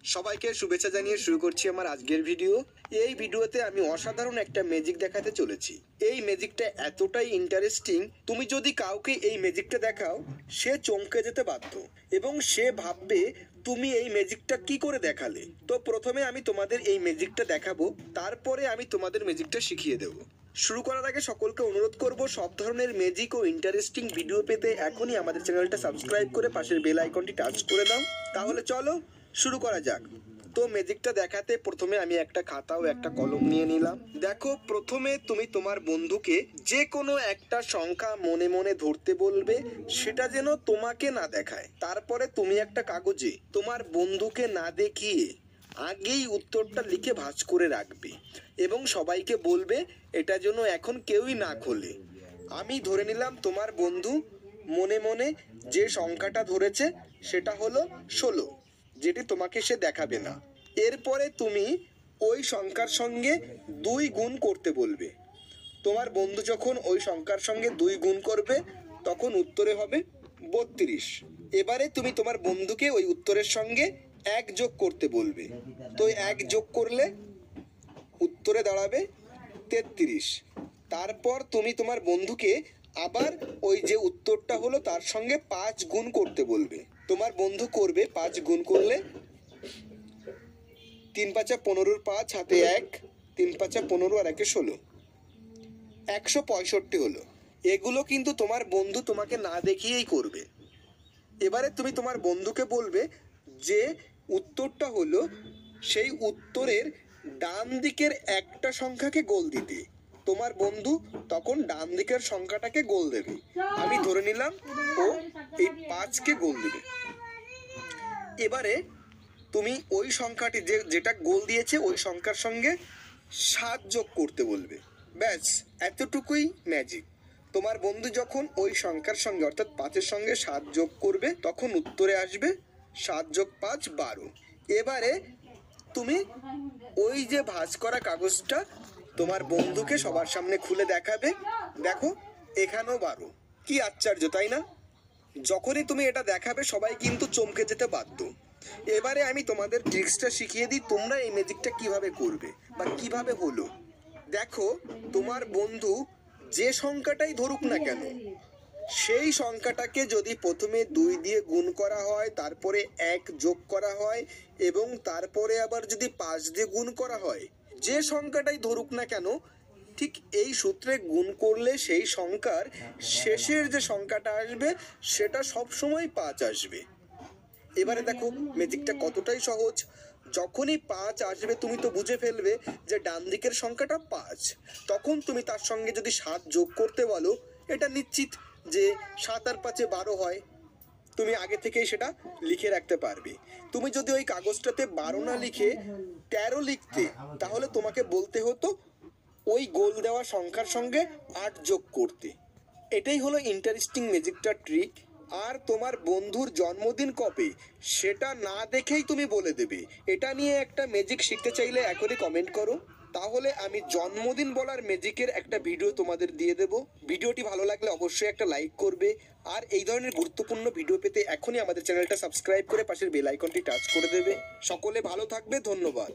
সবাইকে শুভেচ্ছা জানিয়ে শুরু করছি আমার আজকের ভিডিও। এই ভিডিওতে আমি অসাধারণ একটা ম্যাজিক দেখাতে চলেছি। এই ম্যাজিকটা এতটাই ইন্টারেস্টিং, তুমি যদি কাউকে এই ম্যাজিকটা দেখাও সে চমকে যেতে বাধ্য এবং সে ভাববে তুমি এই ম্যাজিকটা কি করে দেখালে। তো প্রথমে আমি তোমাদের এই ম্যাজিকটা দেখাবো, তারপরে আমি তোমাদের ম্যাজিকটা শিখিয়ে দেবো। শুরু করার আগে সকলকে অনুরোধ করব, সব ধরনের ম্যাজিক ও ইন্টারেস্টিং ভিডিও পেতে এখনই আমাদের চ্যানেলটা সাবস্ক্রাইব করে পাশের বেল আইকনটি টাচ করে দাও। তাহলে চলো শুরু করা যাক। তো ম্যাজিকটা দেখাতে প্রথমে আমি একটা খাতা ও একটা কলম নিয়ে নিলাম। দেখো, প্রথমে তুমি তোমার বন্ধুকে যে কোনো একটা সংখ্যা মনে মনে ধরতে বলবে, সেটা যেন তোমাকে না দেখায়। তারপরে তুমি একটা কাগজে তোমার বন্ধুকে না দেখিয়ে আগেই উত্তরটা লিখে ভাঁজ করে রাখবে এবং সবাইকে বলবে এটা যেন এখন কেউই না খোলে। আমি ধরে নিলাম তোমার বন্ধু মনে মনে যে সংখ্যাটা ধরেছে সেটা হলো 16, যেটি তোমাকে সে দেখাবে না। এরপরে তুমি ওই সংখ্যার সঙ্গে 2 গুণ করতে বলবে। তোমার বন্ধু যখন ওই সংখ্যার সঙ্গে 2 গুণ করবে তখন উত্তরে হবে 32। এবারে তুমি তোমার বন্ধুকে ওই উত্তরের সঙ্গে 1 যোগ করতে বলবে। তো 1 যোগ করলে উত্তরে দাঁড়াবে 33। তারপর তুমি তোমার বন্ধুকে আবার ওই যে উত্তরটা হলো তার সঙ্গে 5 গুণ করতে বলবে। তোমার বন্ধু করবে 5 গুণ করলে 3 5 15, 5 হাতে 1, 3 5 15 আর 1 16, 165 হলো। এগুলো কিন্তু তোমার বন্ধু তোমাকে না দেখিয়েই করবে। এবারে তুমি তোমার বন্ধুকে বলবে যে উত্তরটা হলো সেই উত্তরের ডান দিকের একটা সংখ্যাকে গোল দিতে। তোমার বন্ধু তখন ডান দিকের সংখ্যাটাকে গোল দেবে। আমি ধরে নিলাম ও এই 5কে গোল দেবে। এবারে তুমি ওই সংখ্যাটি যেটা গোল দিয়েছে ওই সংখ্যার সঙ্গে 7 যোগ করতে বলবে। ব্যাস, এতটুকুই ম্যাজিক। তোমার বন্ধু যখন ওই সংখ্যার সঙ্গে অর্থাৎ 5-এর সঙ্গে 7 যোগ করবে তখন উত্তরে আসবে 7 যোগ 5 12। এবারে তুমি ওই যে ভাঁজ করা কাগজটা তোমার বন্ধুকে সবার সামনে খুলে দেখাবে, দেখো এখানেও 12। কি আশ্চর্য, তাই না? যখনই তুমি এটা দেখাবে সবাই কিন্তু চমকে যেতে বাধ্য। এবারে আমি তোমাদের ট্রিক্সটা শিখিয়ে দিই, তোমরা এই ম্যাজিকটা কিভাবে করবে বা কিভাবে হলো। দেখো, তোমার বন্ধু যে সংখ্যাটাই ধরুক না কেন, সেই সংখ্যাটাকে যদি প্রথমে 2 দিয়ে গুণ করা হয়, তারপরে 1 যোগ করা হয় এবং তারপরে আবার যদি 5 দিয়ে গুণ করা হয়, যে সংখ্যাটাই ধরুক না কেন ঠিক এই সূত্রে গুণ করলে সেই সংখ্যার শেষের যে সংখ্যাটা আসবে সেটা সবসময় 5 আসবে। এবারে দেখো ম্যাজিকটা কতটাই সহজ। যখনই 5 আসবে তুমি তো বুঝে ফেলবে যে ডান দিকের সংখ্যাটা 5। তখন তুমি তার সঙ্গে যদি 7 যোগ করতে বলো, এটা নিশ্চিত যে 7 আর 5-এ 12 হয়। তুমি আগে থেকেই সেটা লিখে রাখতে পারবে। তুমি যদি ওই কাগজটাতে 12 না লিখে 13 লিখতে, তাহলে তোমাকে বলতে হতো ওই গোল দেওয়া সংখ্যার সঙ্গে 8 যোগ করতে। এটাই হলো ইন্টারেস্টিং ম্যাজিকটার ট্রিক। আর তোমার বন্ধুর জন্মদিন কবে সেটা না দেখেই তুমি বলে দেবে। এটা নিয়ে একটা ম্যাজিক শিখতে চাইলে এখনই কমেন্ট করো, তাহলে আমি জন্মদিন বলার ম্যাজিকের একটা ভিডিও তোমাদের দিয়ে দেব। ভিডিওটি ভালো লাগলে অবশ্যই একটা লাইক করবে আর এই ধরনের গুরুত্বপূর্ণ ভিডিও পেতে এখনই আমাদের চ্যানেলটা সাবস্ক্রাইব করে পাশের বেল আইকনটি টাচ করে দেবে। সকলে ভালো থাকবে, ধন্যবাদ।